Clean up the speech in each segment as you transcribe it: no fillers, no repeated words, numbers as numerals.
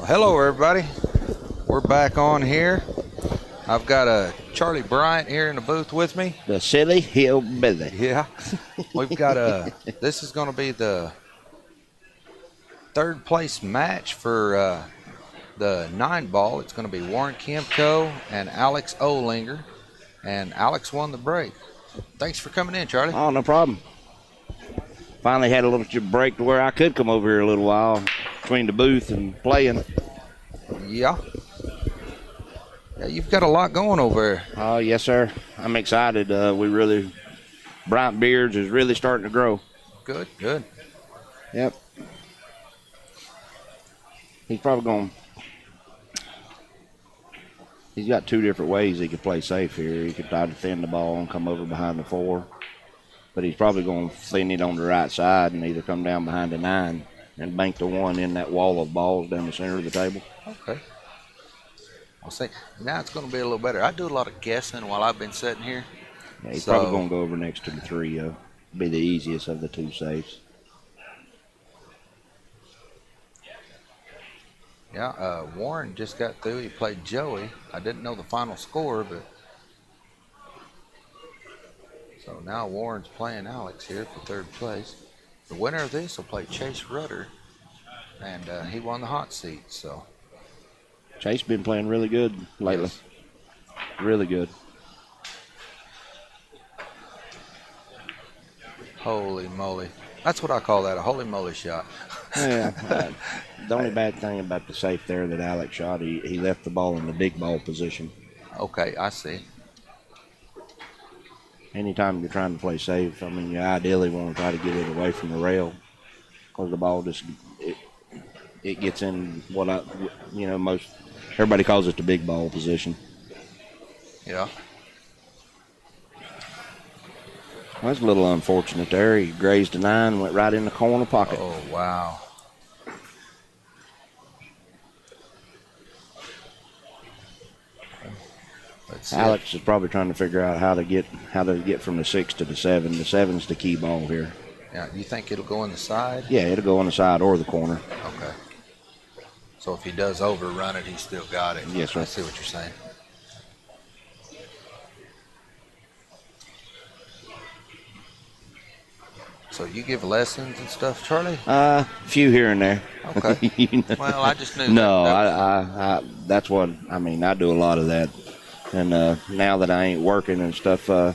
Hello everybody, we're back on here. I've got a Charlie Bryant here in the booth with me. The silly hillbilly. Yeah, we've got this is going to be the third place match for the 9-ball. It's going to be Warren KIAMCO and Alex Olinger, and Alex won the break. Thanks for coming in, Charlie. Oh, no problem. Finally had a little break to where I could come over here a little while between the booth and playing. Yeah, you've got a lot going over there. Oh, yes, sir. I'm excited. Bryant Beards is really starting to grow. Good, good. Yep. He's probably going. He's got two different ways he could play safe here. He could try to defend the ball and come over behind the 4. But he's probably going to thin it on the right side and either come down behind the 9 and bank the 1 in that wall of balls down the center of the table. Okay. I'll say, now it's going to be a little better. I do a lot of guessing while I've been sitting here. Yeah, he's probably going to go over next to the 3. Be the easiest of the 2 safes. Yeah, Warren just got through. He played Joey. I didn't know the final score, but so now Warren's playing Alex here for 3rd place. The winner of this will play Chase Rudder, and he won the hot seat. So Chase been playing really good lately. Yes. Really good. Holy moly. That's what I call that, a holy moly shot. Yeah. The only bad thing about the safe there that Alex shot, he left the ball in the big ball position. Okay, I see. Anytime you're trying to play safe, I mean, you ideally want to try to get it away from the rail because the ball just, it gets in what everybody calls it the big ball position. Yeah. Well, that's a little unfortunate there. He grazed a 9 and went right in the corner pocket. Oh, wow. Alex is probably trying to figure out how to get from the 6 to the 7. The 7's the key ball here. Yeah, you think it'll go on the side? Yeah, it'll go on the side or the corner. Okay. So if he does overrun it, he's still got it. Yes, sir. I see what you're saying. So you give lessons and stuff, Charlie? A few here and there. Okay. You know? Well, I just knew. No, I that's what I mean. I do a lot of that, and now that I ain't working and stuff, my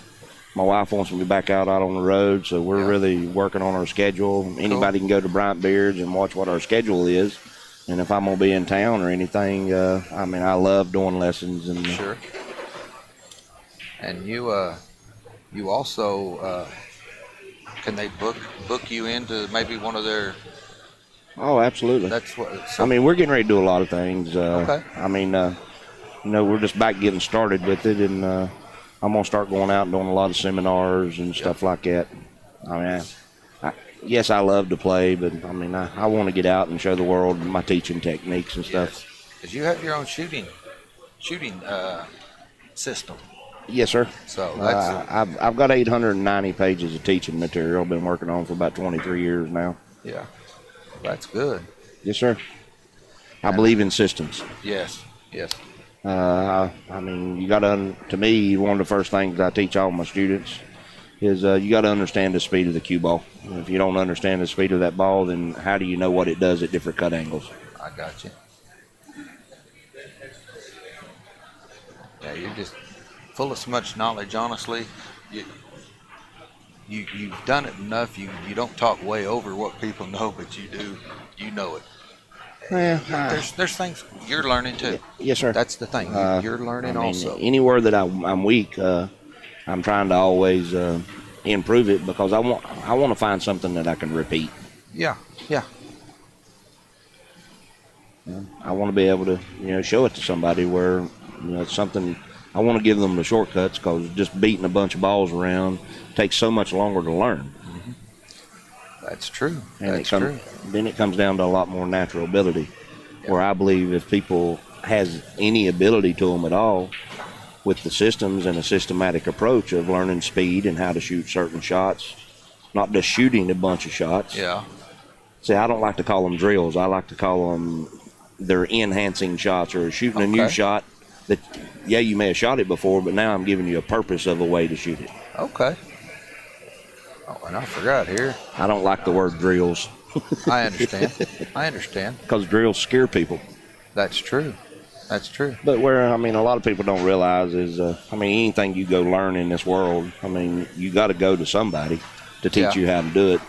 wife wants me back out on the road, so we're really working on our schedule. Anybody can go to Bryant Beards and watch what our schedule is, and if I'm gonna be in town or anything, I mean, I love doing lessons and. Sure. And you also. Can they book you into maybe one of their? Oh, absolutely. That's what. I mean, we're getting ready to do a lot of things. Okay. I mean, we're just back getting started with it, and I'm gonna start going out and doing a lot of seminars and stuff like that. I mean, yes, I love to play, but I mean, I want to get out and show the world my teaching techniques and stuff. Because you have your own shooting system. Yes, sir. So that's I've got 890 pages of teaching material. I've been working on for about 23 years now. Yeah, that's good. Yes, sir. I believe in systems. Yes, yes. I mean, you got to me, one of the first things I teach all my students is you got to understand the speed of the cue ball. And if you don't understand the speed of that ball, then how do you know what it does at different cut angles? I got you. Yeah, you're just full of so much knowledge, honestly. You've done it enough. You don't talk way over what people know, but you know it. Yeah, there's things you're learning too. Yes, sir. That's the thing. You're learning also. Anywhere that I'm weak, I'm trying to always improve it because I want to find something that I can repeat. Yeah, yeah. I want to be able to show it to somebody where it's something. I want to give them the shortcuts because just beating a bunch of balls around takes so much longer to learn. Mm-hmm. That's true. And then it comes down to a lot more natural ability, where I believe if people has any ability to them at all with the systems and a systematic approach of learning speed and how to shoot certain shots, not just shooting a bunch of shots. Yeah. See, I don't like to call them drills. I like to call them they're enhancing shots or shooting a new shot that, yeah, you may have shot it before, but now I'm giving you a purpose of a way to shoot it. Okay. Oh, and I forgot here. I don't like the word drills. I understand. I understand. Because drills scare people. That's true. That's true. But where, I mean, a lot of people don't realize is, I mean, anything you go learn in this world, I mean, you got to go to somebody to teach you how to do it.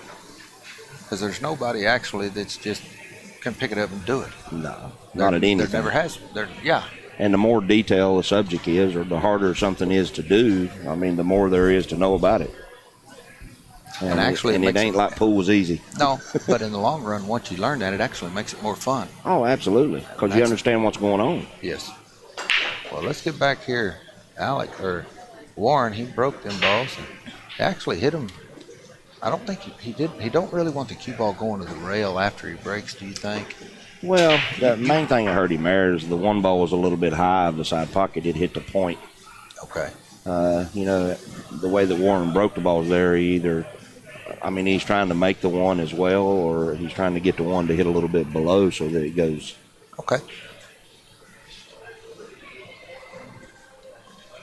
Because there's nobody actually that's just can pick it up and do it. No, not at anything. There never has. Yeah. And the more detailed a subject is, or the harder something is to do, I mean, the more there is to know about it. And actually, it ain't like pool was easy. No, but in the long run, once you learn that, it actually makes it more fun. Oh, absolutely, because you understand what's going on. Yes. Well, let's get back here. Warren, he broke them balls. And actually hit him. I don't think he did. He don't really want the cue ball going to the rail after he breaks, do you think? Well, the main thing that hurt him there is the one ball was a little bit high of the side pocket. It hit the point. Okay. You know, the way that Warren broke the balls there, he's trying to make the one as well, or he's trying to get the one to hit a little bit below so that it goes. Okay.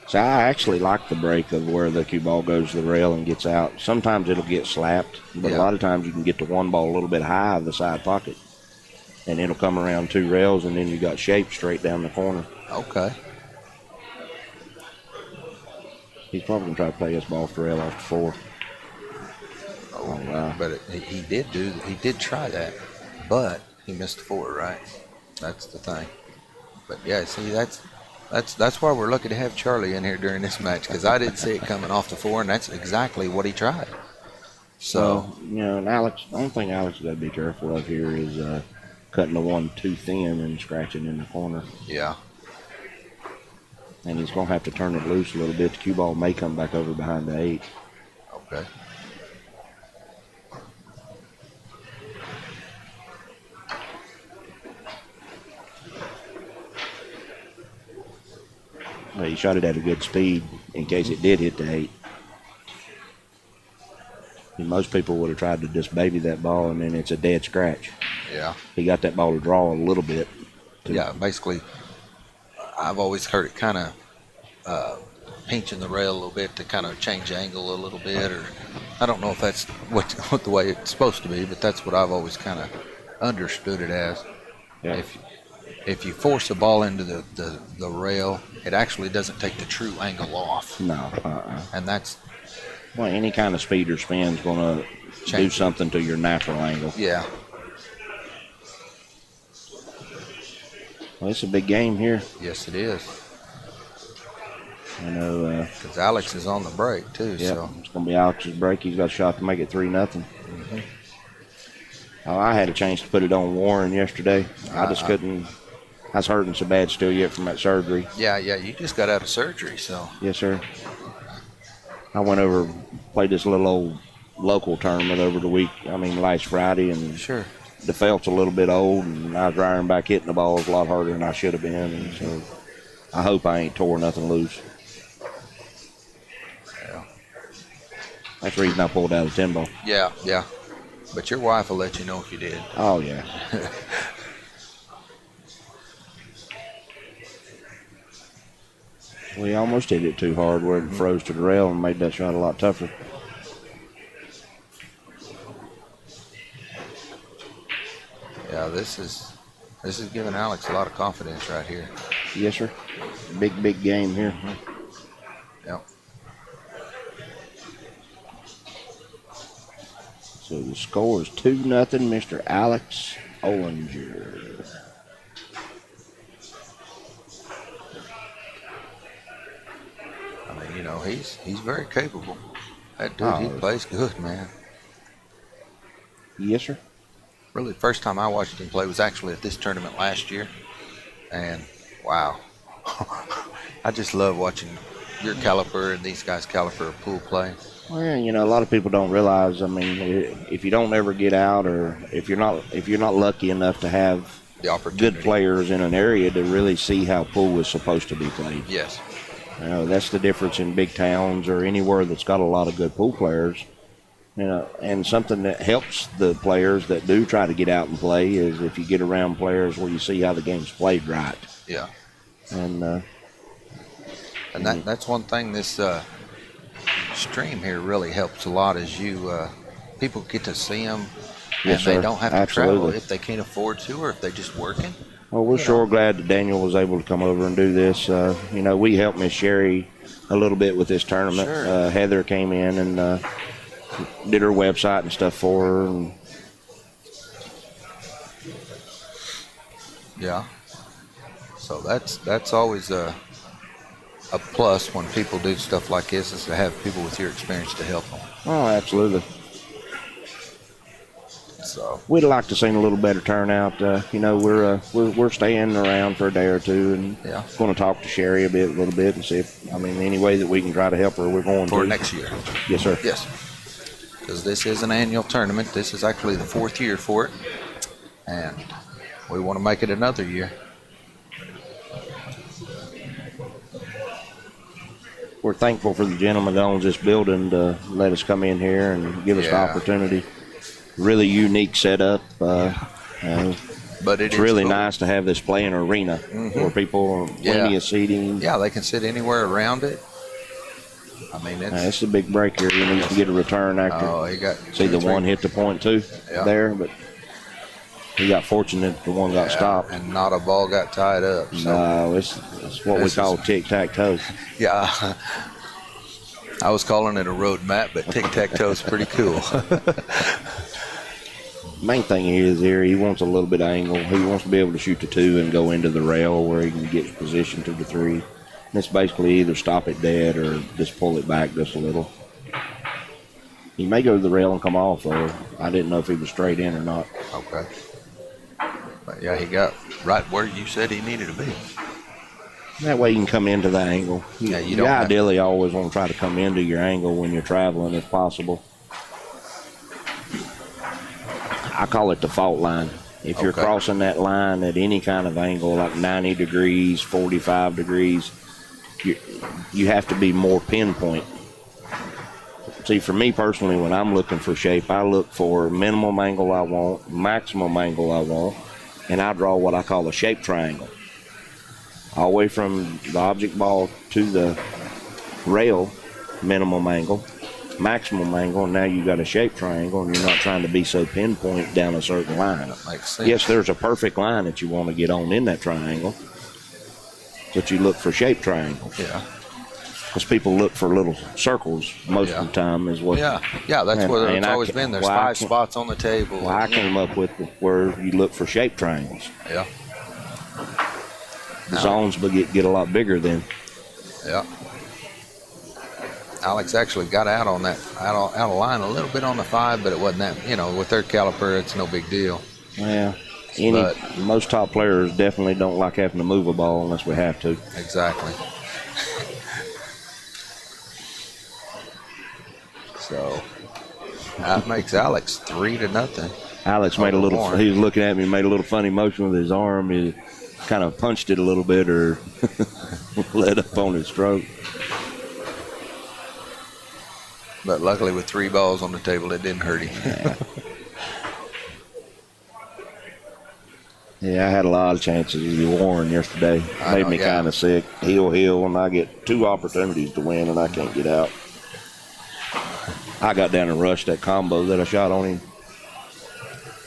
So I actually like the break of where the cue ball goes to the rail and gets out. Sometimes it'll get slapped, but a lot of times you can get the one ball a little bit high of the side pocket, and it'll come around 2 rails, and then you got shape straight down the corner. Okay. He's probably going to try to play this ball off the rail off the 4. Oh, wow. But he did try that, but he missed the 4, right? That's the thing. But yeah, see, that's why we're lucky to have Charlie in here during this match, because I didn't see it coming off the 4, and that's exactly what he tried. So, you know, and Alex, the only thing Alex has got to be careful of here is cutting the one too thin and scratching in the corner. Yeah. And he's going to have to turn it loose a little bit. The cue ball may come back over behind the 8. Okay. Well, he shot it at a good speed in case it did hit the 8. And most people would have tried to just baby that ball, and then it's a dead scratch. Yeah. He got that ball to draw a little bit. Yeah, basically, I've always heard it kind of pinching the rail a little bit to kind of change angle a little bit, or I don't know if that's what the way it's supposed to be, but that's what I've always kind of understood it as. Yeah. If you force the ball into the rail, it actually doesn't take the true angle off. No. And that's... Well, any kind of speed or spin is going to do something to your natural angle. Yeah. Well, it's a big game here. Yes, it is. I know. Because Alex is on the break, too. Yeah, So. It's going to be Alex's break. He's got a shot to make it 3-0. Mm-hmm. Oh, I had a chance to put it on Warren yesterday. I just couldn't. I was hurting so bad still yet from that surgery. Yeah, you just got out of surgery, so. Yes, sir. I went over, played this little old local tournament over the week, last Friday, and sure. The felt's a little bit old, and I was driving back hitting the balls a lot harder than I should have been, and so I hope I ain't tore nothing loose. Yeah. That's the reason I pulled out a 10 ball. Yeah. But your wife will let you know if you did. Oh, yeah. We almost hit it too hard where it froze to the rail and made that shot a lot tougher. Yeah, this is giving Alex a lot of confidence right here. Yes, sir. Big game here. Yep. So the score is 2-0, Mr. Alex Olinger. He's very capable. That dude, he plays good, man. Yes, sir. Really, the first time I watched him play was actually at this tournament last year. And, wow. I just love watching your caliber and these guys' caliber of pool play. Well, a lot of people don't realize, if you don't ever get out, or if you're not lucky enough to have the good players in an area to really see how pool is supposed to be played. Yes. That's the difference in big towns or anywhere that's got a lot of good pool players. You know, and something that helps the players that do try to get out and play is if you get around players where you see how the game's played right. Yeah. And that's one thing this stream here really helps a lot is people get to see them, and yes, they sir. don't have to Absolutely. travel if they can't afford to, or if they're just working. Well, we're sure glad that Daniel was able to come over and do this. You know, we helped Miss Sherry a little bit with this tournament. Sure. Heather came in and did her website and stuff for her. And yeah. So that's always a plus when people do stuff like this, is to have people with your experience to help them. oh, absolutely. So We'd like to see a little better turnout. You know, we're staying around for a day or two, and yeah, going to talk to Sherry a little bit, and see if any way that we can try to help her. We're going for to next year. Yes, sir. Yes, because this is an annual tournament. This is actually the 4th year for it, and we want to make it another year. We're thankful for the gentleman that owns this building to let us come in here and give us the opportunity. Really unique setup. But it's really nice to have this playing arena where people, plenty of seating. Yeah, they can sit anywhere around it. I mean, it's a big break here. He needs to get a return after. Oh, he got see the one hit the point too there, but he got fortunate the one got stopped. And not a ball got tied up. So. No, it's what we call tic-tac-toe. Yeah. I was calling it a road map, but tic-tac-toe is pretty cool. Main thing is here, he wants a little bit of angle. He wants to be able to shoot the 2 and go into the rail where he can get position to the 3. And it's basically either stop it dead or just pull it back just a little. He may go to the rail and come off, though. I didn't know if he was straight in or not. Okay. But yeah, he got right where you said he needed to be. That way you can come into the angle. Yeah, you ideally always want to try to come into your angle when you're traveling if possible. I call it the fault line. If you're crossing that line at any kind of angle, like 90 degrees, 45 degrees, you have to be more pinpoint. See, for me personally, when I'm looking for shape, I look for minimum angle I want, maximum angle I want, and I draw what I call a shape triangle. All the way from the object ball to the rail, minimum angle, maximum angle, and now you got a shape triangle, and you're not trying to be so pinpoint down a certain line. That makes sense. Yes, there's a perfect line that you want to get on in that triangle, but you look for shape triangles. Yeah. Because people look for little circles most of the time is what. Yeah, that's what it's always been. There's 5 spots on the table. Well, I came up with where you look for shape triangles. Yeah. The zones get a lot bigger then. Yeah. Alex actually got out on that, out of line a little bit on the 5, but it wasn't that, with their caliper, it's no big deal. Yeah. Most top players definitely don't like having to move a ball unless we have to. Exactly. So that makes Alex 3-0. Alex made a little. He was looking at me, made a little funny motion with his arm. He kind of punched it a little bit, or let up on his stroke. But luckily, with 3 balls on the table, it didn't hurt him. Yeah, I had a lot of chances to be Warren yesterday. Made me kind of sick. Heel, and I get 2 opportunities to win, and I can't get out. I got down and rushed that combo that I shot on him.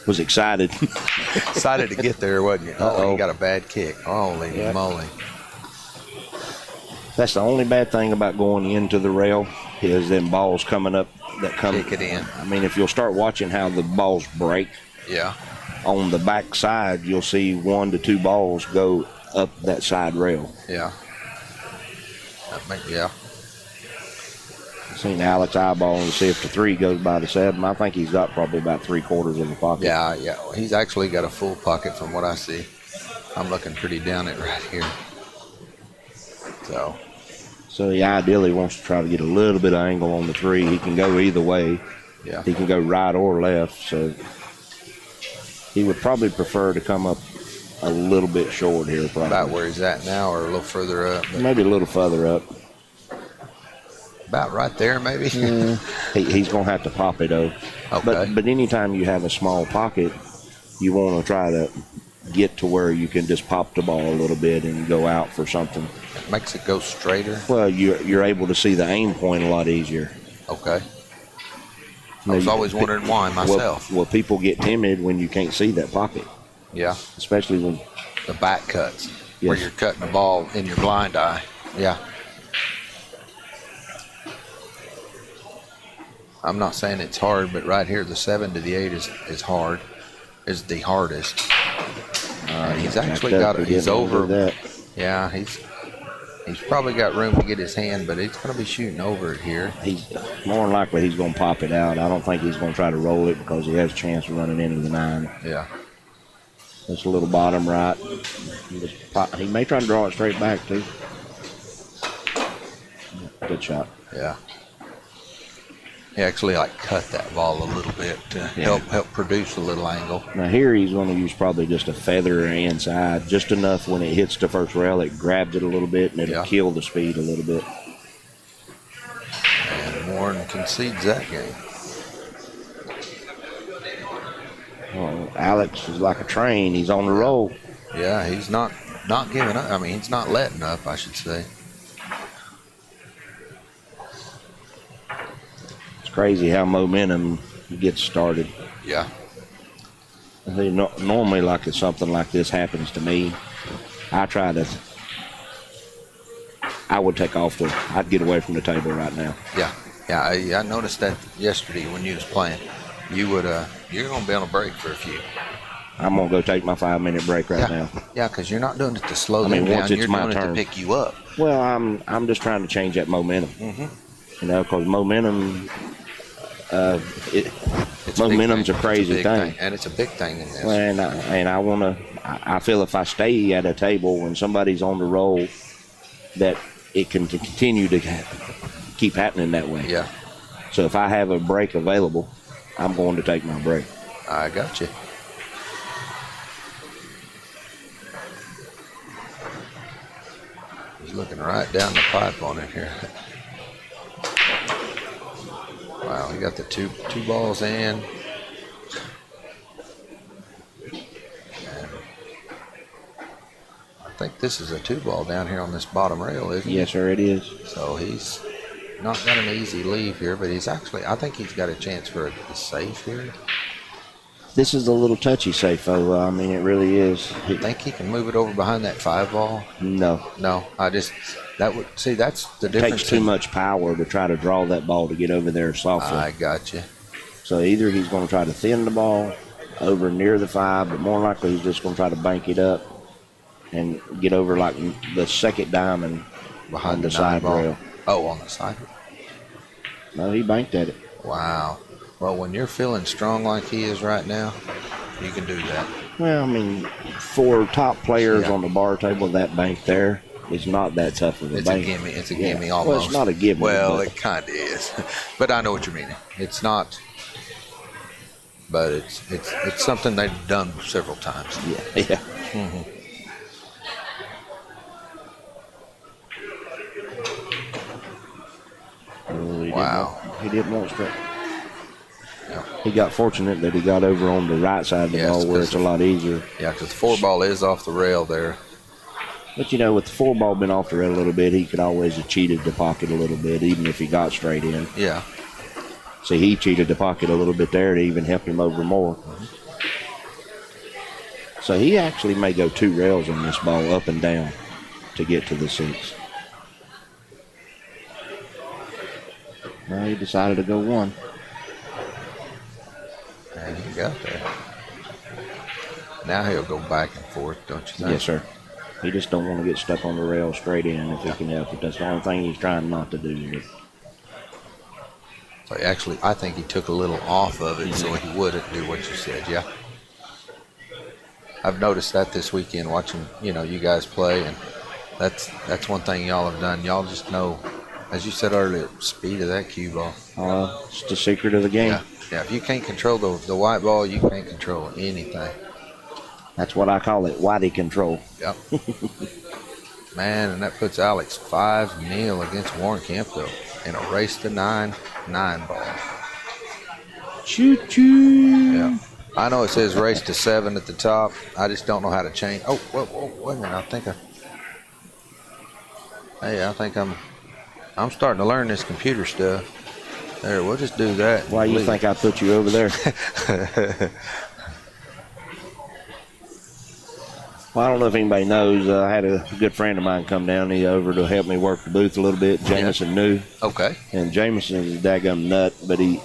Was excited. Excited to get there, wasn't you? Oh, he got a bad kick. Holy moly. That's the only bad thing about going into the rail is them balls coming up that come. Kick it in. I mean, if you'll start watching how the balls break. Yeah. On the back side, you'll see 1 to 2 balls go up that side rail. Yeah. Yeah. Seen Alex eyeball and see if the 3 goes by the 7. I think he's got probably about 3/4 of the pocket. Yeah. He's actually got a full pocket from what I see. I'm looking pretty down it right here. So he ideally wants to try to get a little bit of angle on the 3. He can go either way. Yeah. He can go right or left. So he would probably prefer to come up a little bit short here, probably. About where he's at now, or a little further up. Maybe a little further up. about right there, maybe. He's going to have to pop it, though. Okay. But anytime you have a small pocket, you want to try to get to where you can just pop the ball a little bit and go out for something. It makes it go straighter. Well, you're able to see the aim point a lot easier. Okay. I was always wondering why myself. Well, people get timid when you can't see that pocket. Yeah. Especially when the back cuts, yes, where you're cutting the ball in your blind eye. Yeah. I'm not saying it's hard, but right here, the 7 to the 8 is hard, is the hardest. And he's actually got it. He's over that. Yeah, he's probably got room to get his hand, but he's going to be shooting over it here. He's more than likely he's going to pop it out. I don't think he's going to try to roll it because he has a chance of running into the 9. Yeah. It's a little bottom right. He may try to draw it straight back too. Good shot. Yeah. He actually cut that ball a little bit to help produce a little angle. Now here he's going to use probably just a feather inside, just enough when it hits the first rail, it grabs it a little bit and it'll kill the speed a little bit. And Warren concedes that game. Oh, Alex is like a train. He's on the roll. Yeah, he's not giving up. I mean, he's not letting up, I should say. Crazy how momentum gets started. Yeah. Normally, like if something like this happens to me, I would take off I'd get away from the table right now. Yeah. I noticed that yesterday when you was playing. You're going to be on a break for a few. I'm going to go take my 5-minute break right now. Yeah, because you're not doing it to slow them down. You're doing it to pick you up. Well, I'm just trying to change that momentum. Mm-hmm. Because momentum. Momentum's a crazy thing, and it's a big thing in this. And I feel if I stay at a table when somebody's on the roll, that it can continue to keep happening that way. Yeah. So if I have a break available, I'm going to take my break. I got you. He's looking right down the pipe on it here. Wow, he got the two balls in. And I think this is a 2-ball down here on this bottom rail, isn't it? Yes, sir, it is. So he's not got an easy leave here, but I think he's got a chance for a safe here. This is a little touchy safe, though. I mean, it really is. You think he can move it over behind that 5-ball? No. That's the difference. It takes too much power to try to draw that ball to get over there softly. I got you. So either he's going to try to thin the ball over near the 5, but more likely he's just going to try to bank it up and get over like the second diamond behind the side rail. Oh, on the side? No, he banked at it. Wow. Well, when you're feeling strong like he is right now, you can do that. Well, I mean, for top players on the bar table, that bank there is not that tough of a bank. It's a gimme almost. Well, it's not a gimme. Well, it kind of is. But I know what you mean. It's not, but it's something they've done several times. Yeah. Mm-hmm. Wow. He didn't want straight. Yeah. He got fortunate that he got over on the right side of the ball where it's a lot easier. Yeah, because the 4-ball is off the rail there. But, with the 4-ball been off the rail a little bit, he could always have cheated the pocket a little bit, even if he got straight in. Yeah. See, he cheated the pocket a little bit there to even help him over more. Mm-hmm. So he actually may go 2 rails on this ball up and down to get to the 6. Now he decided to go 1. And he got there. Now he'll go back and forth, don't you think? Yes, sir. He just don't want to get stuck on the rail straight in if he can help it. That's the only thing he's trying not to do. So I think he took a little off of it so he wouldn't do what you said, yeah. I've noticed that this weekend watching, you guys play, and that's one thing y'all have done. Y'all just know, as you said earlier, speed of that cue ball. It's the secret of the game. Yeah, if you can't control the white ball, you can't control anything. That's what I call it, whitey control. Yep. Man, and that puts Alex 5-0 against Warren KIAMCO. in a race to 9 ball. Choo choo. Yeah. I know it says race to 7 at the top. I just don't know how to change. Oh, whoa, wait a minute. I think I'm starting to learn this computer stuff. There, we'll just do that. Why you think I put you over there? Well, I don't know if anybody knows. I had a good friend of mine come down. He over to help me work the booth a little bit. Jameson knew. Okay. And Jameson is a daggum nut, but he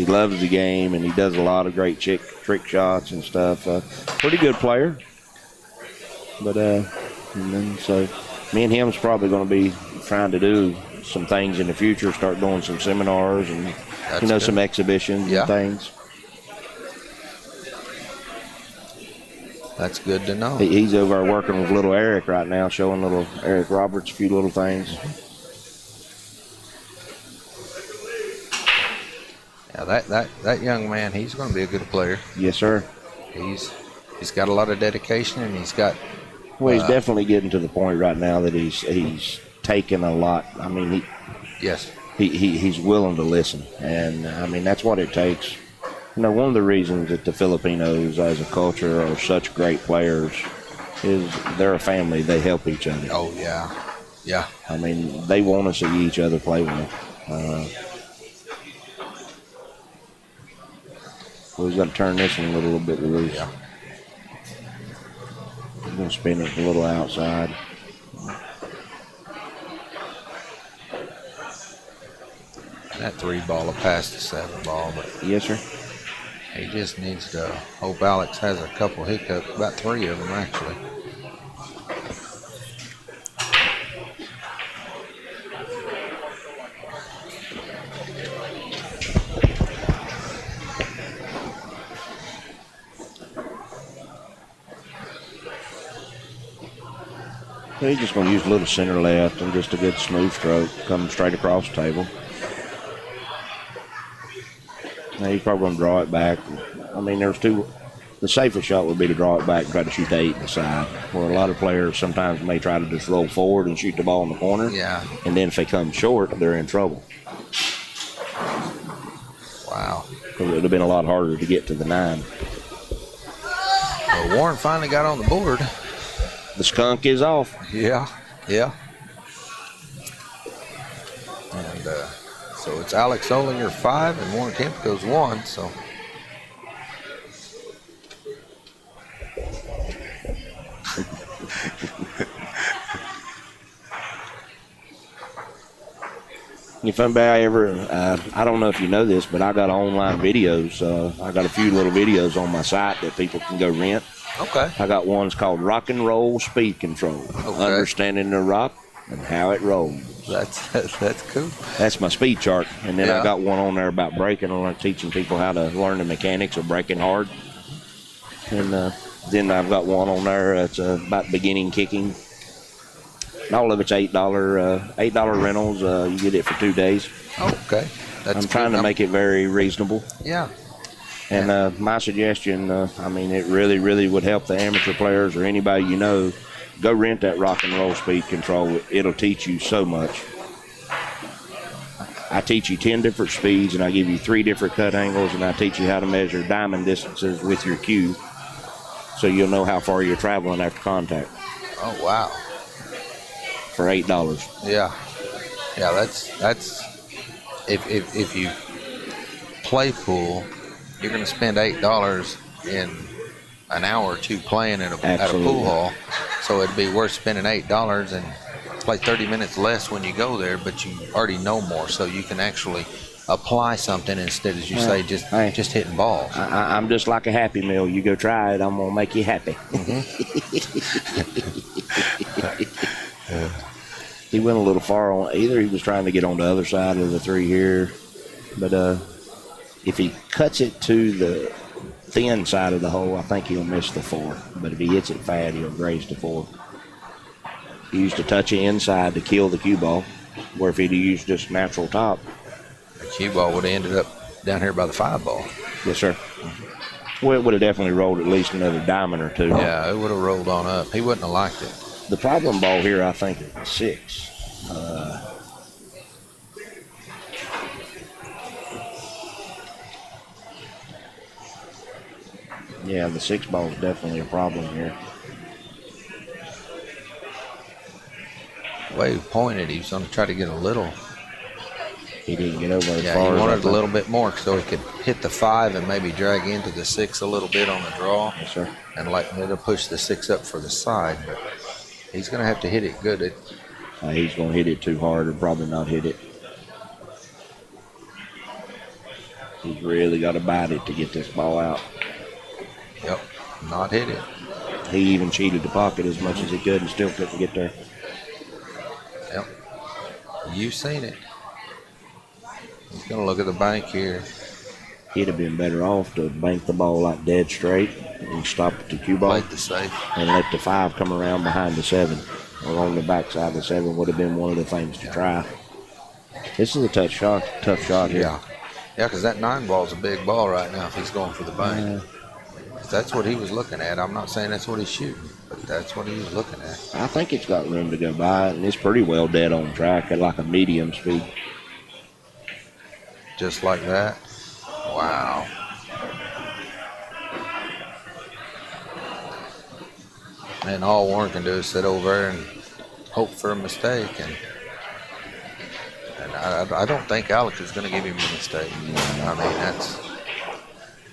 loves the game, and he does a lot of great trick shots and stuff. Pretty good player. But and then so me and him's probably going to be trying to do some things in the future. Start doing some seminars and good. Some exhibitions and things. That's good to know. He's over there working with little Eric right now, showing little Eric Roberts a few little things. Yeah, that young man, he's going to be a good player. Yes, sir. He's got a lot of dedication, and he's got. Well, he's definitely getting to the point right now that he's taking a lot. I mean, he's willing to listen, and I mean that's what it takes. One of the reasons that the Filipinos as a culture are such great players is they're a family. They help each other. Oh, yeah. Yeah. I mean, they want to see each other play well. We've got to turn this one a little bit loose. Yeah. I'm going to spin it a little outside. That 3 ball will pass the 7 ball, but yes, sir. He just needs to hope Alex has a couple hiccups, about 3 of them actually. He's just going to use a little center left and just a good smooth stroke, come straight across the table. Now he's probably going to draw it back. I mean, there's two. The safest shot would be to draw it back and try to shoot the 8 in the side, where a lot of players sometimes may try to just roll forward and shoot the ball in the corner. Yeah. And then if they come short, they're in trouble. Wow. Because it would have been a lot harder to get to the 9. Well, Warren finally got on the board. The skunk is off. Yeah. And so it's Alex Olinger 5 and Warren Kempko's 1. So. If anybody ever, I don't know if you know this, but I got online videos. I got a few little videos on my site that people can go rent. Okay. I got ones called Rock and Roll Speed Control. Okay. Understanding the rock and how it rolls. That's cool. That's my speed chart. And then I got one on there about braking. I'm teaching people how to learn the mechanics of braking hard. And then I've got one on there that's about beginning kicking. All of it's $8 rentals. You get it for 2 days. Okay. I'm trying to make it very reasonable. Yeah. And my suggestion, I mean, it really, really would help the amateur players or anybody you know. Go rent that Rock and Roll Speed Control. It'll teach you so much. I teach you 10 different speeds, and I give you 3 different cut angles, and I teach you how to measure diamond distances with your cue, so you'll know how far you're traveling after contact. Oh, wow. For $8. Yeah. That's if you play pool, you're going to spend $8 in an hour or 2 playing at a pool hall. So it'd be worth spending $8 and play 30 minutes less when you go there, but you already know more, so you can actually apply something instead, as you say, just hitting balls. I'm just like a Happy Meal. You go try it, I'm going to make you happy. He went a little far on either. He was trying to get on the other side of the 3 here, but if he cuts it to the thin side of the hole, I think he'll miss the 4. But if he hits it fat, he'll graze the 4. He used to touch it inside to kill the cue ball, where if he'd used just natural top, the cue ball would have ended up down here by the 5 ball. Yes, sir. Well, it would have definitely rolled at least another diamond or 2. Yeah, it would have rolled on up. He wouldn't have liked it. The problem ball here, I think, is 6. Yeah, the 6 ball is definitely a problem here. The way he pointed, he was going to try to get a little. He didn't get over as Yeah, far he as wanted a little bit more so he could hit the 5 and maybe drag into the 6 a little bit on the draw. Yes, sir. And it'll push the 6 up for the side. But he's going to have to hit it good. He's going to hit it too hard or probably not hit it. He's really got to bite it to get this ball out. Yep, not hit it. He even cheated the pocket as much as he could and still couldn't get there. Yep, you've seen it. He's going to look at the bank here. He'd have been better off to bank the ball like dead straight and stop at the cue ball. Played the safe. And let the 5 come around behind the 7. Or on the backside of the 7 would have been one of the things to try. This is a tough shot here. Yeah, because that 9 ball is a big ball right now if he's going for the bank. That's what he was looking at. I'm not saying that's what he's shooting, but that's what he was looking at. I think it's got room to go by, and it's pretty well dead on track at like a medium speed. Just like that. Wow. And all Warren can do is sit over there and hope for a mistake. And I don't think Alex is going to give him a mistake. I mean,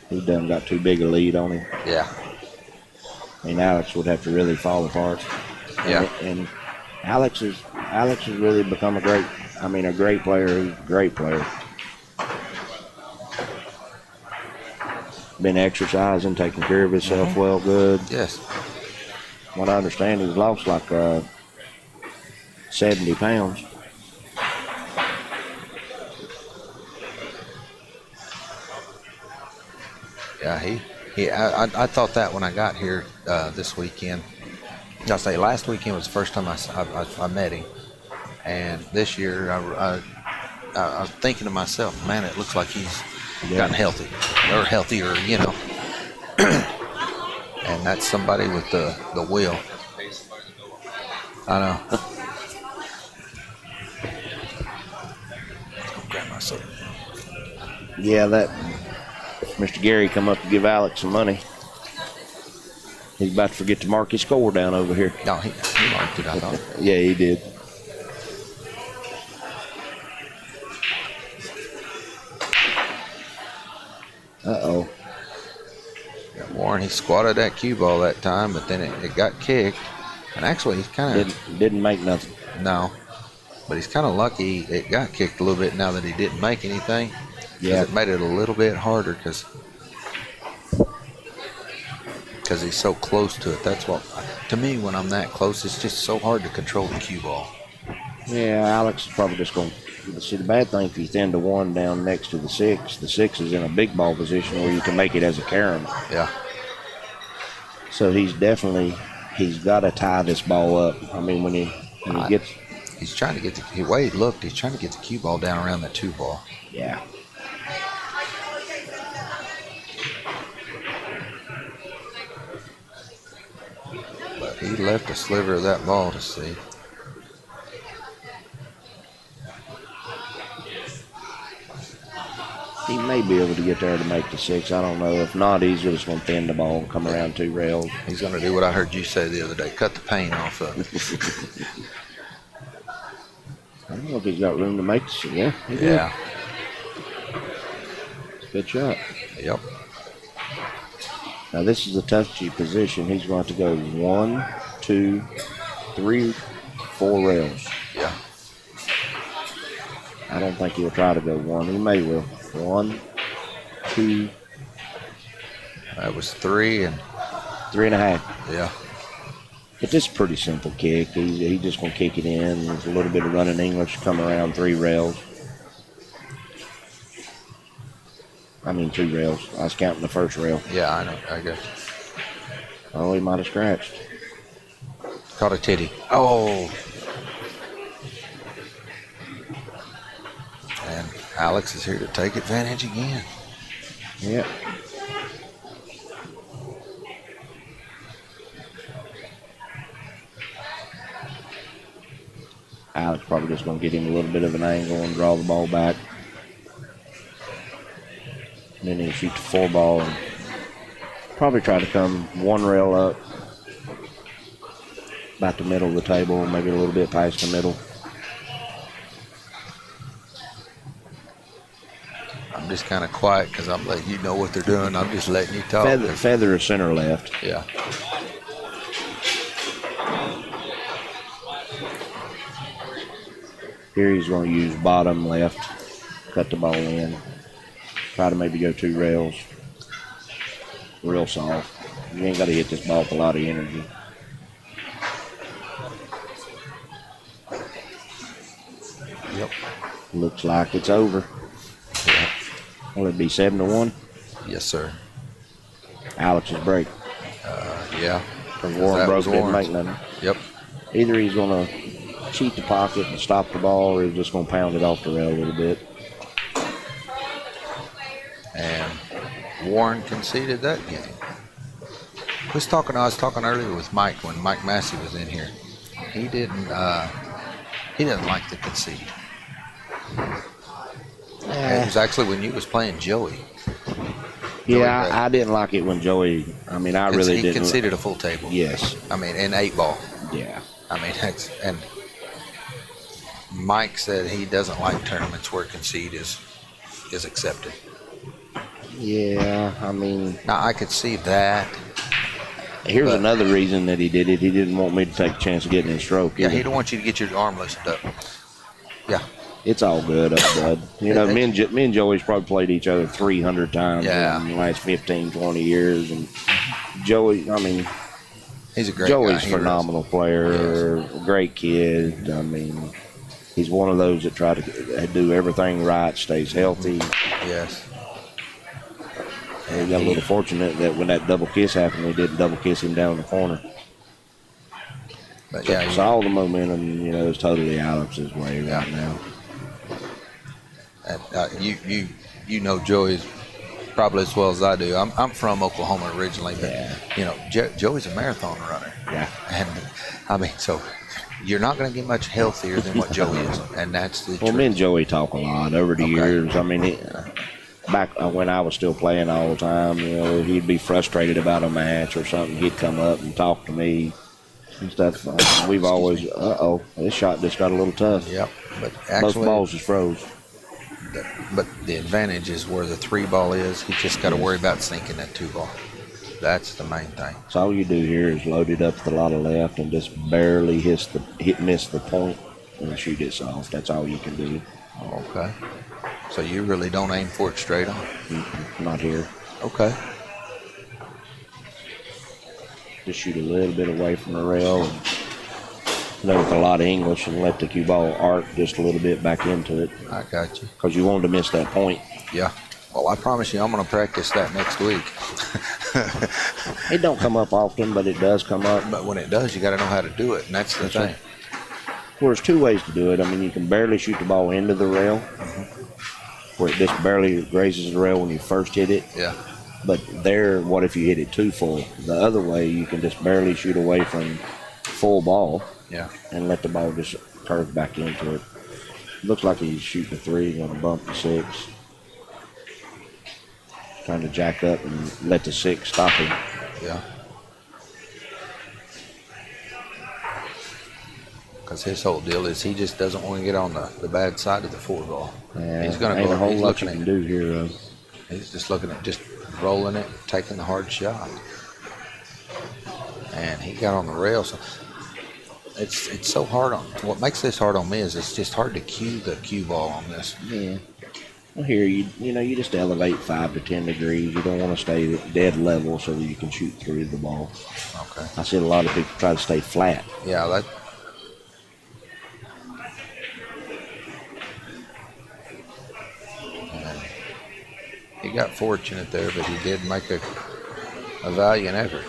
he done got too big a lead on him. Yeah. I mean, Alex would have to really fall apart. Yeah. And Alex has really become a great player. He's a great player. Been exercising, taking care of himself well, good. Yes. What I understand, he's lost like 70 pounds. Yeah, I thought that when I got here this weekend. I'll say last weekend was the first time I met him. And this year I was thinking to myself, man, it looks like he's gotten healthy or healthier, you know. And that's somebody with the will. I know. I'll grab my soda. Yeah, that Mr. Gary come up to give Alex some money. He's about to forget to mark his score down over here. No, he marked it, I thought. Yeah, he did. Uh-oh. Yeah, Warren, he squatted that cue ball that time, but then it got kicked. And actually, he's kind of... Didn't make nothing. No. But he's kind of lucky it got kicked a little bit now that he didn't make anything. Yeah. It made it a little bit harder because he's so close to it. That's what, to me, when I'm that close, it's just so hard to control the cue ball. Yeah, Alex is probably just going to see the bad thing. If he's 10-1 down next to the 6, the 6 is in a big ball position where you can make it as a carom. Yeah. So he's got to tie this ball up. I mean, when he gets, he's trying to get the way he looked. He's trying to get the cue ball down around that 2 ball. Yeah. But he left a sliver of that ball to see. He may be able to get there to make the 6. I don't know. If not, he's just going to thin the ball and come around 2 rails. He's going to do what I heard you say the other day, cut the paint off of it. I don't know if he's got room to make it. Yeah. Yeah. Good shot. Yep. Now, this is a touchy position. He's going to have to go 1, 2, 3, 4 rails. Yeah. I don't think he'll try to go 1. He may will. 1, 2. That was 3 and 3.5. Yeah. But this is a pretty simple kick. He's just going to kick it in. There's a little bit of running English, come around 3 rails. I mean 2 rails. I was counting the first rail. Yeah, I know. I guess. Oh, he might have scratched. Caught a titty. Oh. And Alex is here to take advantage again. Yep. Alex probably just going to get him a little bit of an angle and draw the ball back. And then he'll shoot the 4 ball. And Probably try to come one rail up, about the middle of the table, maybe a little bit past the middle. I'm just kind of quiet because I'm letting you know what they're doing. I'm just letting you talk. Feather is center left. Yeah. Here he's going to use bottom left, cut the ball in. Try to maybe go 2 rails. Real soft. You ain't got to hit this ball with a lot of energy. Yep. Looks like it's over. Yeah. Will it be 7-1? Yes, sir. Alex's break. Yeah. Because Warren broke, didn't make nothing. Yep. Either he's going to cheat the pocket and stop the ball, or he's just going to pound it off the rail a little bit. And Warren conceded that game. I was talking earlier with Mike when Mike Massey was in here. He doesn't like to concede. It was actually when you was playing Joey. Yeah, I didn't like it when Joey. I mean, I really didn't. He conceded a full table. Yes. I mean, in 8-ball. Yeah. I mean, and Mike said he doesn't like tournaments where concede is accepted. Yeah, I mean. Now, I could see that. Here's another reason that he did it. He didn't want me to take a chance of getting in stroke. Yeah, he don't want you to get your arm loosened up. Yeah. It's all good up, bud. You know, me and Joey's probably played each other 300 times in the last 15, 20 years. And Joey, I mean, he's a great Joey's guy. A phenomenal player, great kid. I mean, he's one of those that try to do everything right, stays healthy. Yes. And we got a little fortunate that when that double kiss happened, we didn't double kiss him down the corner. But yeah, so all the momentum, you know, is totally Alex's way right now. You know Joey's probably as well as I do. I'm from Oklahoma originally, but you know Joey's a marathon runner. Yeah. And I mean, so you're not going to get much healthier than what Joey is, and that's the truth. Me and Joey talk a lot over the years. I mean, back when I was still playing all the time, you know, he'd be frustrated about a match or something. He'd come up and talk to me and stuff. We've always, this shot just got a little tough. Yep. But actually, both balls just froze. But the advantage is where the 3-ball is. He just got to worry about sinking that 2-ball. That's the main thing. So all you do here is load it up with a lot of left and just barely miss the point and shoot it soft. That's all you can do. Okay. So you really don't aim for it straight on? Not here. Okay. Just shoot a little bit away from the rail and with a lot of English and let the cue ball arc just a little bit back into it. I got you. Because you wanted to miss that point. Yeah. Well, I promise you I'm going to practice that next week. It don't come up often, but it does come up. But when it does, you got to know how to do it, and that's the thing. Right. Well, there's 2 ways to do it. I mean, you can barely shoot the ball into the rail, where it just barely grazes the rail when you first hit it. Yeah. But what if you hit it too full? The other way, you can just barely shoot away from full ball. Yeah. And let the ball just curve back into it. Looks like he's shooting a 3, going to bump the 6. Trying to jack up and let the 6 stop him. Yeah. Because his whole deal is he just doesn't want to get on the bad side of the 4-ball. Yeah, he's going to go. Ain't a whole he's lot looking you at can do here. He's just looking at just rolling it, taking the hard shot, and he got on the rail. So it's so hard on. What makes this hard on me is it's just hard to cue the cue ball on this. Yeah. Well, here you just elevate 5 to 10 degrees. You don't want to stay dead level so that you can shoot through the ball. Okay. I see a lot of people try to stay flat. Yeah, that. And he got fortunate there, but he did make a valiant effort.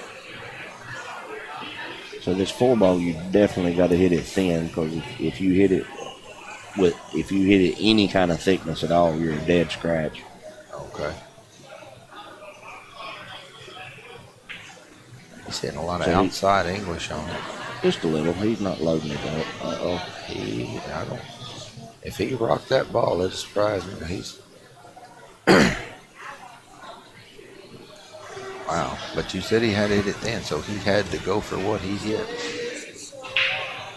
So this 4-ball, you definitely got to hit it thin, because if you hit it any kind of thickness at all, you're a dead scratch. Okay. He's hitting a lot of outside English on it. Just a little. He's not loading it up. If he rocked that ball, it'd surprise me. Wow. But you said he had hit it then, so he had to go for what he hit.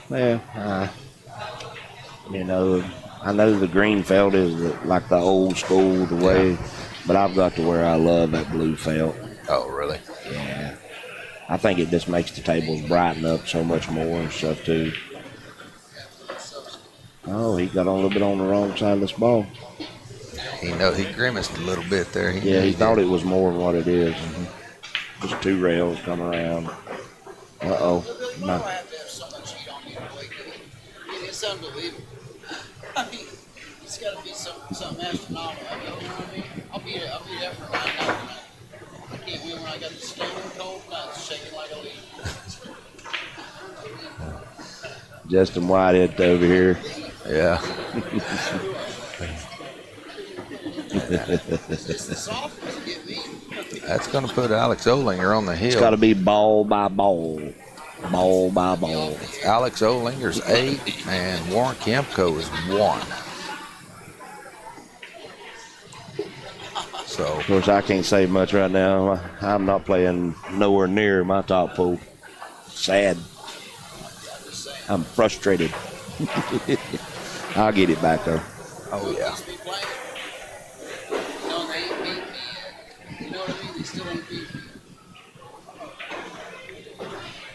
Yeah, you know, I know the green felt is like the old school, the way, but I've got to where I love that blue felt. Oh, really? Yeah. I think it just makes the tables brighten up so much more and stuff, too. Oh, he got a little bit on the wrong side of this ball. He grimaced a little bit there. He thought it was more than what it is. Just 2 rails come around. Uh-oh. No. It's unbelievable. I mean, it's got to be something astronomical. I mean, you know what I mean? I'll be there for 9 nights. I can't win when I got the stone cold nuts shaking like a leaf. Justin Whitehead over here. Yeah. That's going to put Alex Olinger on the hill. It's got to be ball by ball. Ball by ball. Alex Olinger's 8 and Warren KIAMCO is 1. So, of course, I can't say much right now. I'm not playing nowhere near my top pool. Sad. I'm frustrated. I'll get it back though. oh yeah.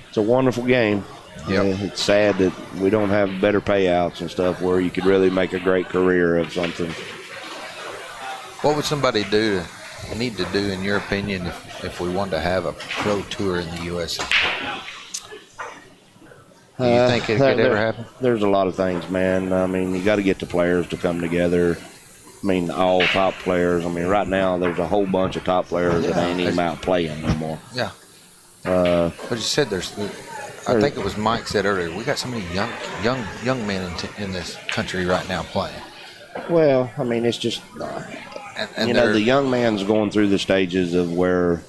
It's a wonderful game. Yep. It's sad that we don't have better payouts and stuff where you could really make a great career of something. What would somebody need to do, in your opinion, if we wanted to have a pro tour in the U.S.? Do you think it could ever happen? There's a lot of things, man. I mean, you got to get the players to come together. I mean, all top players. I mean, right now there's a whole bunch of top players that ain't even out playing no more. Yeah. But you said I think it was Mike said earlier, we got so many young men in this country right now playing. Well, I mean, it's just, and you know, the young man's going through the stages of where,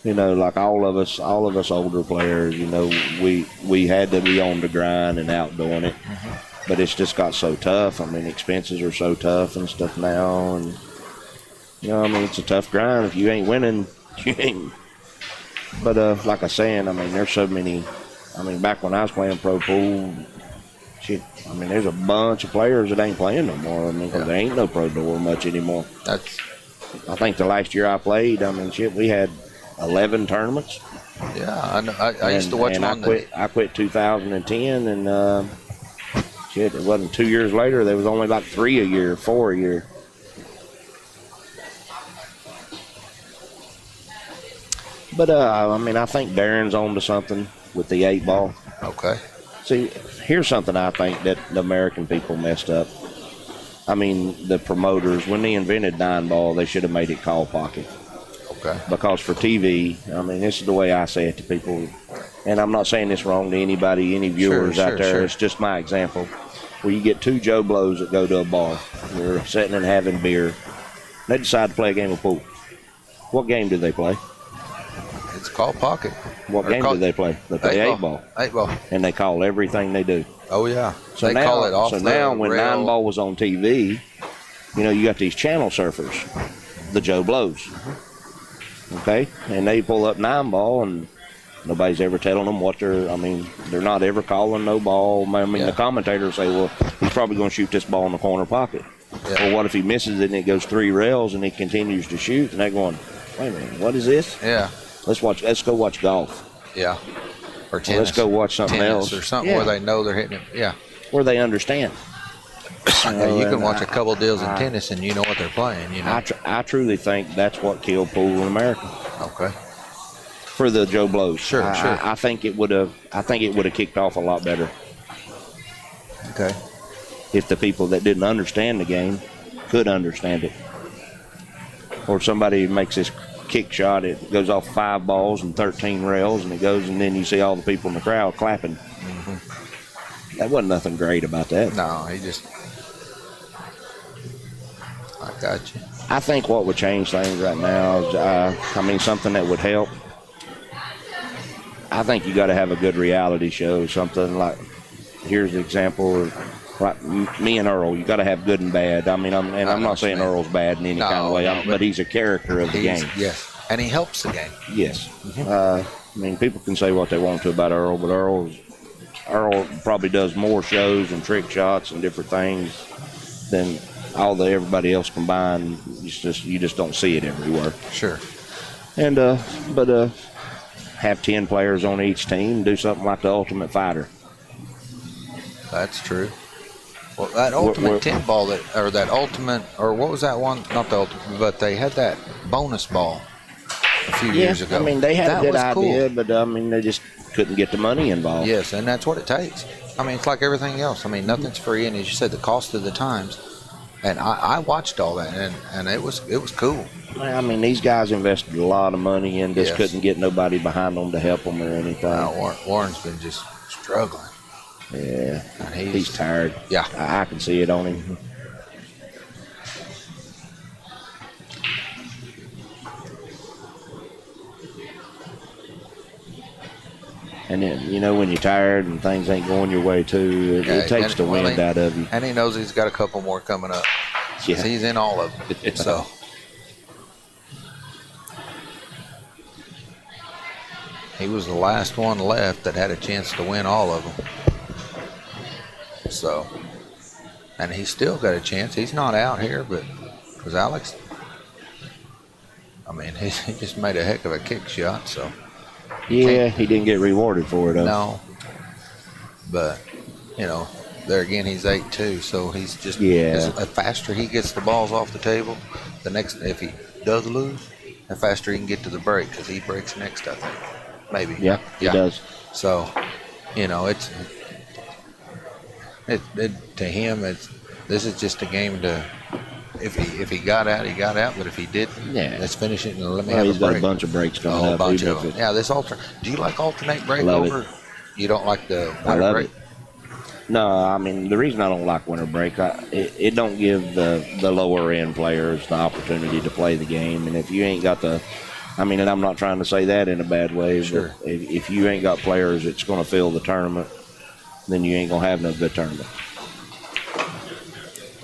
you know, like all of us older players, you know, we had to be on the grind and out doing it. Mm-hmm. But it's just got so tough. I mean, expenses are so tough and stuff now. And, you know, I mean, it's a tough grind. If you ain't winning, you ain't. But like I was saying, I mean, there's so many. I mean, back when I was playing pro pool, shit, I mean, there's a bunch of players that ain't playing no more. I mean, 'cause there ain't no pro tour much anymore. I think the last year I played, I mean, shit, we had 11 tournaments. Yeah, I know. I used to watch them on I quit 2010, and shit, it wasn't 2 years later. There was only like 3 a year, 4 a year. But, I mean, I think Darren's on to something with the 8 ball. Okay. See, here's something I think that the American people messed up. I mean, the promoters, when they invented 9 ball, they should have made it call pocket. Okay. Because for TV, I mean, this is the way I say it to people, and I'm not saying this wrong to anybody, any viewers out there. Sure. It's just my example. Where you get 2 Joe Blows that go to a bar. They're sitting and having beer. They decide to play a game of pool. What game do they play? It's called pocket. What game do they play? They play 8 ball. 8 ball. And they call everything they do. Oh, yeah. So they now, call it off so the now when rail. 9 ball was on TV, you know, you got these channel surfers, the Joe Blows. Okay? And they pull up 9 ball, and nobody's ever telling them what they're not ever calling no ball. I mean, the commentators say, well, he's probably going to shoot this ball in the corner pocket. Yeah. Or what if he misses it and it goes 3 rails and he continues to shoot? And they're going, wait a minute, what is this? Yeah. Let's go watch golf. Yeah. Or tennis. Well, let's go watch something else. Or something where they know they're hitting it. Yeah. Where they understand. You can watch a couple deals in tennis and you know what they're playing. You know. I truly think that's what killed pool in America. Okay. For the Joe Blows. Sure. I think it would have kicked off a lot better. Okay. If the people that didn't understand the game could understand it. Or somebody makes this kick shot, it goes off 5 balls and 13 rails, and it goes, and then you see all the people in the crowd clapping. Mm-hmm. That wasn't nothing great about that. No, I got you. I think what would change things right now is, something that would help. I think you got to have a good reality show, something like, here's the example of, like me and Earl, you got to have good and bad. I mean, I'm not saying Earl's bad in any kind of way, but he's a character of the game. Yes. And he helps the game. Yes. I mean, people can say what they want to about Earl, but Earl probably does more shows and trick shots and different things than everybody else combined. You just don't see it everywhere. Sure. And but have 10 players on each team, do something like the Ultimate Fighter. That's true. Well, that Ultimate 10 ball that Ultimate, or what was that one? Not the Ultimate, but they had that bonus ball a few years ago. I mean, they had a good idea, cool. but I mean, they just couldn't get the money involved. Yes, and that's what it takes. I mean, it's like everything else. I mean, nothing's free, and as you said, the cost of the times. And I watched all that, and it was cool. I mean, these guys invested a lot of money and just couldn't get nobody behind them to help them or anything. Warren's been just struggling. Yeah, and he's tired. Yeah, I can see it on him. And then, you know, when you're tired and things ain't going your way, too, it takes the wind out of you. And he knows he's got a couple more coming up. Yeah. He's in all of them. So. He was the last one left that had a chance to win all of them. So. And he's still got a chance. He's not out here, but because Alex, I mean, he just made a heck of a kick shot, so. Yeah, he didn't get rewarded for it, though. No. But, you know, there again, he's 8'2", so he's just the faster he gets the balls off the table, if he does lose, the faster he can get to the break, because he breaks next, I think. Maybe. Yeah, he does. So, you know, to him, this is just a game to. If he got out, he got out. But if he didn't, let's finish it and let me have a break. He's got a bunch of breaks coming up. A bunch of them. Yeah, this do you like alternate break over? You don't like the winter break? No, I mean, the reason I don't like winter break, it don't give the lower end players the opportunity to play the game. And if you ain't got and I'm not trying to say that in a bad way, sure. But if you ain't got players that's going to fill the tournament, then you ain't going to have no good tournament.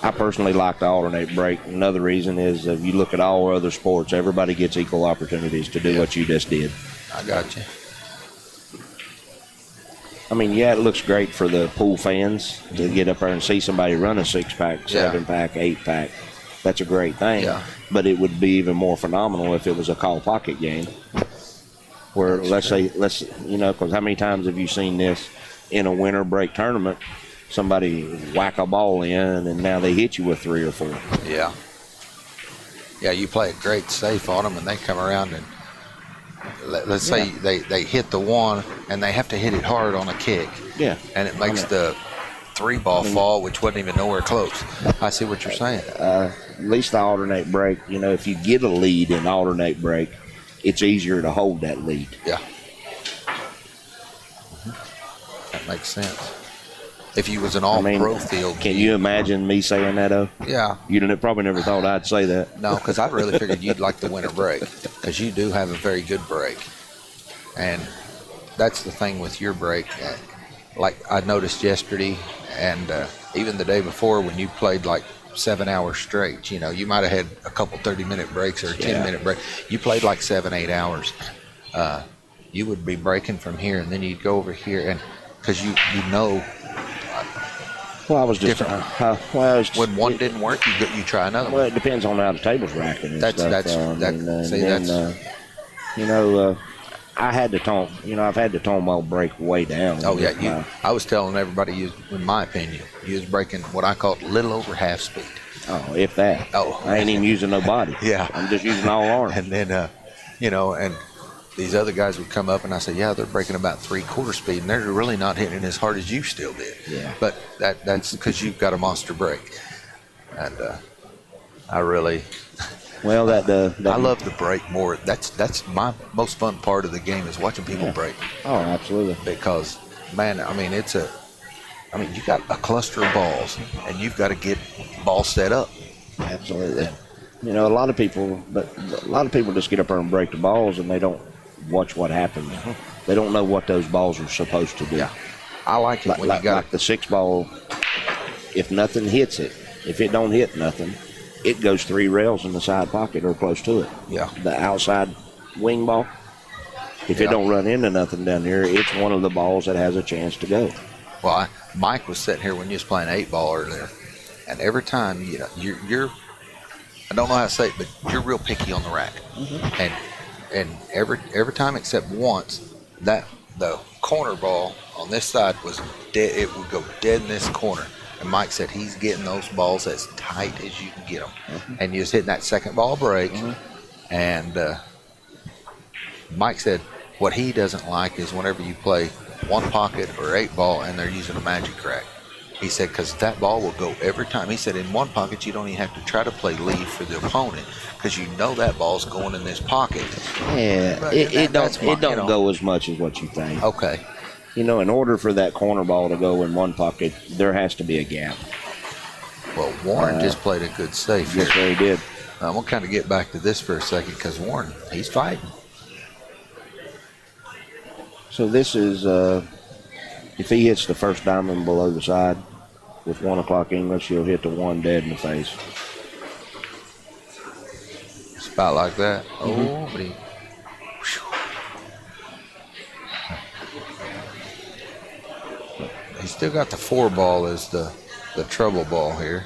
I personally like the alternate break. Another reason is if you look at all other sports, everybody gets equal opportunities to do what you just did. I got you. I mean, it looks great for the pool fans to get up there and see somebody run a 6-pack, 7-pack, 8-pack. That's a great thing. Yeah. But it would be even more phenomenal if it was a call pocket game. Where because how many times have you seen this in a winter break tournament? Somebody whack a ball in, and now they hit you with 3 or 4. Yeah. Yeah, you play it great safe on them, and they come around and let's say they hit the one, and they have to hit it hard on a kick. Yeah. And it makes the 3-ball fall, which wasn't even nowhere close. I see what you're saying. At least the alternate break, if you get a lead in alternate break, it's easier to hold that lead. Yeah. That makes sense. If you was an all-pro field. Can you imagine me saying that, though? Yeah. You probably never thought I'd say that. No, because I really figured you'd like the winter break, because you do have a very good break. And that's the thing with your break. Like I noticed yesterday and even the day before when you played like 7 hours straight, you might have had a couple 30-minute breaks or a 10-minute break. You played like 7-8 hours. You would be breaking from here, and then you'd go over here, and because you know. Well, I was just when one didn't work, you try another one. Well, it depends on how the table's racking and stuff. I had to tone. I've had to tone my break way down. Oh yeah, I was telling everybody, in my opinion, you was breaking what I call little over half speed. Oh, if that. Oh, I ain't even using no body. Yeah, I'm just using all arm. And then, and these other guys would come up, and I said, yeah, they're breaking about 3/4 speed, and they're really not hitting as hard as you still did. Yeah. But that's because you've got a monster break. And I really... Well, I love the break more. That's my most fun part of the game is watching people break. Oh, absolutely. Because, man, you got a cluster of balls, and you've got to get balls set up. Absolutely. A lot of people just get up there and break the balls, and they don't watch what happens. They don't know what those balls are supposed to do. Yeah, I like it when you got the 6-ball. If nothing hits it, if it don't hit nothing, it goes 3 rails in the side pocket or close to it. Yeah. The outside wing ball. If it don't run into nothing down here, it's one of the balls that has a chance to go. Well, Mike was sitting here when you was playing 8-ball earlier, and every time you're I don't know how to say it, but you're real picky on the rack, and every time except once, that the corner ball on this side was dead. It would go dead in this corner, and Mike said he's getting those balls as tight as you can get them, and you was hitting that second ball break, and Mike said what he doesn't like is whenever you play 1 pocket or 8-ball and they're using a magic rack. He said, because that ball will go every time. He said, in 1 pocket, you don't even have to try to play lead for the opponent because you know that ball's going in this pocket. Yeah, But it don't you know, go as much as what you think. Okay. You know, in order for that corner ball to go in 1 pocket, there has to be a gap. Well, Warren just played a good safe here. Yes, he did. I'm going to kind of get back to this for a second because Warren, he's fighting. So this is, if he hits the first diamond below the side with 1 o'clock English, he'll hit the 1 dead in the face. It's about like that. Oh, but he still got the 4-ball as the trouble ball here.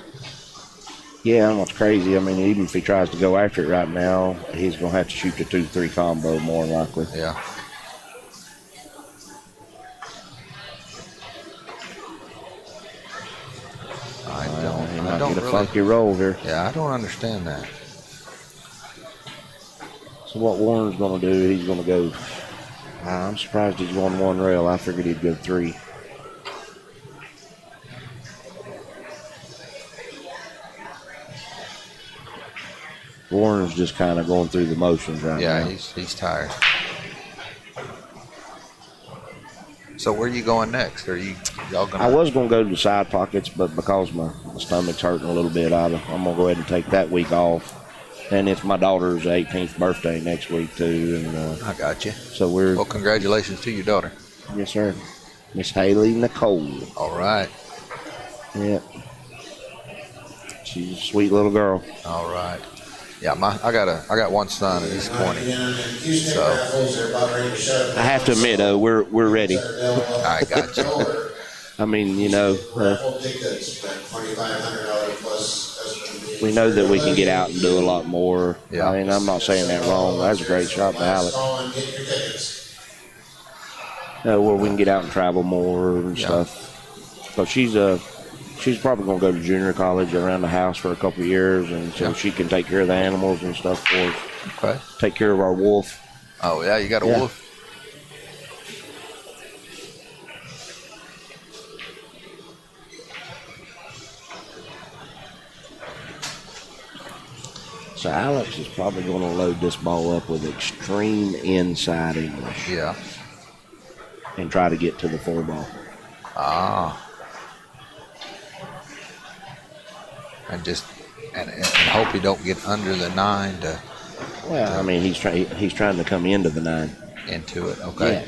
Yeah, that's crazy. I mean, even if he tries to go after it right now, he's going to have to shoot the 2-3 combo more than likely. Yeah. I don't get a funky roll here. Yeah, I don't understand that. So what Warren's going to do, he's going to go. I'm surprised he's going 1 rail. I figured he'd go 3. Warren's just kind of going through the motions right now. Yeah, he's tired. So where are you going next? Are y'all gonna? I was going to go to the side pockets, but because my stomach's hurting a little bit, I'm going to go ahead and take that week off. And it's my daughter's 18th birthday next week too. And I got you. So we're. Well, congratulations to your daughter. Yes, sir. Miss Haley Nicole. All right. Yeah. She's a sweet little girl. All right. Yeah, I got 1 son and he's 20. So I have to admit, we're ready. I got you. I mean, you know, we know that we can get out and do a lot more. Yeah. I mean, I'm not saying that wrong. That's a great shot by Alec. Where we can get out and travel more and stuff. So she's probably going to go to junior college around the house for a couple of years, and so she can take care of the animals and stuff for us. Okay. Take care of our wolf. Oh, yeah, you got a wolf? So Alex is probably going to load this ball up with extreme inside English. Yeah. And try to get to the 4-ball. Ah. And hope he don't get under the 9 to. Well, I mean, he's trying to come into the 9. Into it, okay. Yeah.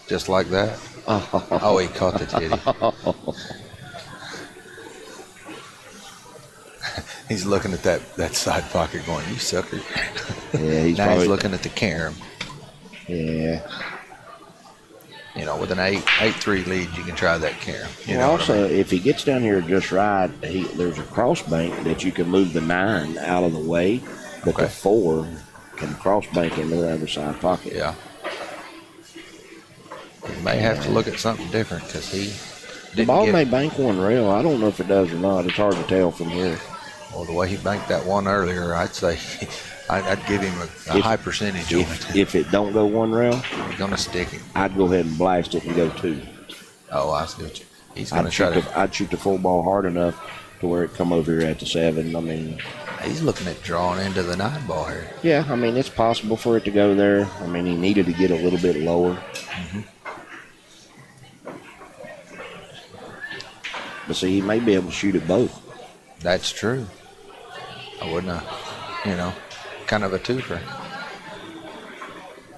Just like that. Oh, he caught the titty. He's looking at that side pocket, going, "You sucker." Yeah, he's now he's looking at the carom. Yeah. You know, with an 8-3 lead, you can try that carom. Also, if he gets down here just right, there's a cross bank that you can move the 9 out of the way, but the 4 can cross bank into the other side pocket. Yeah. He may have to look at something different because he didn't the ball may bank 1 rail. I don't know if it does or not. It's hard to tell from here. Well, the way he banked that one earlier, I'd say I'd give him a high percentage on it. If it don't go 1 rail, you're going to stick it. I'd go ahead and blast it and go 2. Oh, I see what you. He's going to try to. I'd shoot the 4-ball hard enough to where it come over here at the 7. I mean, he's looking at drawing into the 9-ball here. Yeah, I mean, it's possible for it to go there. I mean, he needed to get a little bit lower. Mm-hmm. But see, he may be able to shoot it both. That's true. I wouldn't have, kind of a twofer.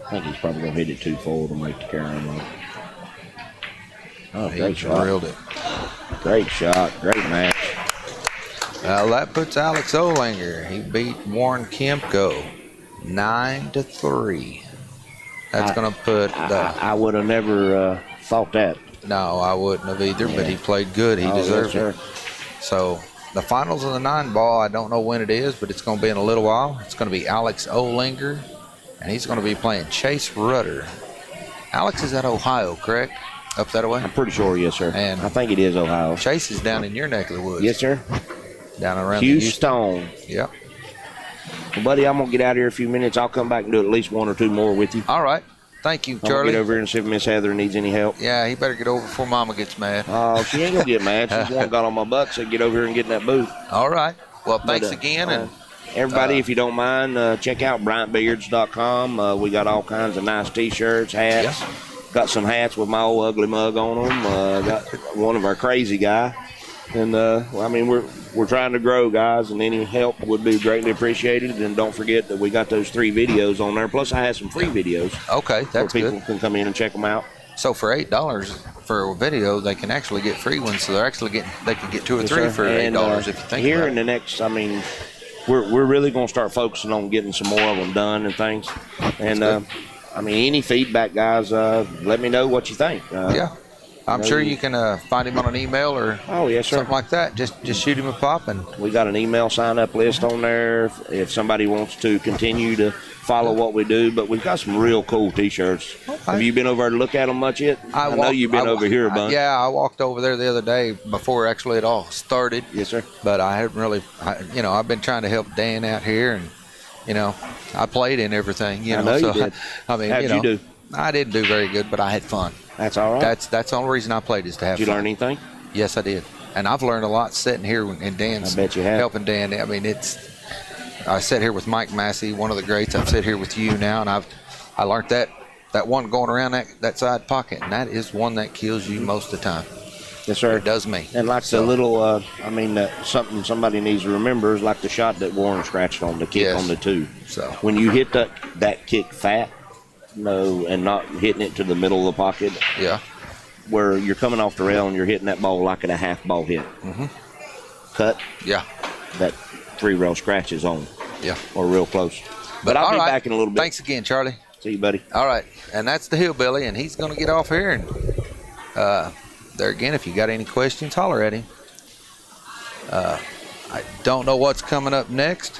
I think he's probably going to hit it too full to make the carom up. Oh, he great shot. drilled it. Great shot. Great match. Well, that puts Alex Olinger. He beat Warren KIAMCO 9-3. That's going to put. I would have never thought that. No, I wouldn't have either. But he played good. He deserved it. So the finals of the 9-ball, I don't know when it is, but it's going to be in a little while. It's going to be Alex Olinger, and he's going to be playing Chase Rudder. Alex is at Ohio, correct? Up that way? I'm pretty sure, yes, sir. And I think it is Ohio. Chase is down in your neck of the woods. Yes, sir. Down around Houston. Yep. Well, buddy, I'm going to get out of here in a few minutes. I'll come back and do at least 1 or 2 more with you. All right. Thank you, I'll Charlie. get over here and see if Miss Heather needs any help. Yeah, he better get over before Mama gets mad. Oh, she ain't going to get mad. She's the one got on my butt, so get over here and get in that booth. All right. Well, thanks again. And everybody, if you don't mind, check out BryantBilliards.com. We got all kinds of nice T-shirts, hats. Yeah. Got some hats with my old ugly mug on them. Got one of our crazy guy. And, I mean, we're trying to grow, guys, and any help would be greatly appreciated. And don't forget that we got those 3 videos on there. Plus, I have some free videos. Okay, that's where people good. can come in and check them out. So for $8 for a video, they can actually get free ones. So they can get 2 or 3 for $8 if you think here about in the next, I mean, we're really going to start focusing on getting some more of them done and things. And I mean, any feedback, guys, let me know what you think. Yeah. I'm sure you can find him on an email or yes, sir. something like that. Just shoot him a pop. And we got an email sign-up list on there if somebody wants to continue to follow what we do. But we've got some real cool T-shirts. Okay. Have you been over there to look at them much yet? I know you've been over here a bunch. Yeah, I walked over there the other day before actually it all started. Yes, sir. But I haven't really, I've been trying to help Dan out here, and I played in everything. I know so you did. I mean, How'd you do? I didn't do very good, but I had fun. That's all right. That's the only reason I played is to have fun. Did you learn anything? Yes, I did. And I've learned a lot sitting here and Dan's I bet you have. helping Dan. I mean, I sit here with Mike Massey, one of the greats. I've sit here with you now, and I learned that one going around that side pocket, and that is one that kills you most of the time. Yes, sir. It does me. And like the little, something somebody needs to remember is like the shot that Warren scratched on the kick on the 2. So when you hit that kick fat, and not hitting it to the middle of the pocket. Yeah. Where you're coming off the rail and you're hitting that ball like at a half ball hit. Mm-hmm. Cut. Yeah. That 3-rail scratch is on. Yeah. Or real close. But I'll be back in a little bit. Thanks again, Charlie. See you, buddy. All right. And that's the Hillbilly, and he's going to get off here. And there again, if you got any questions, holler at him. I don't know what's coming up next.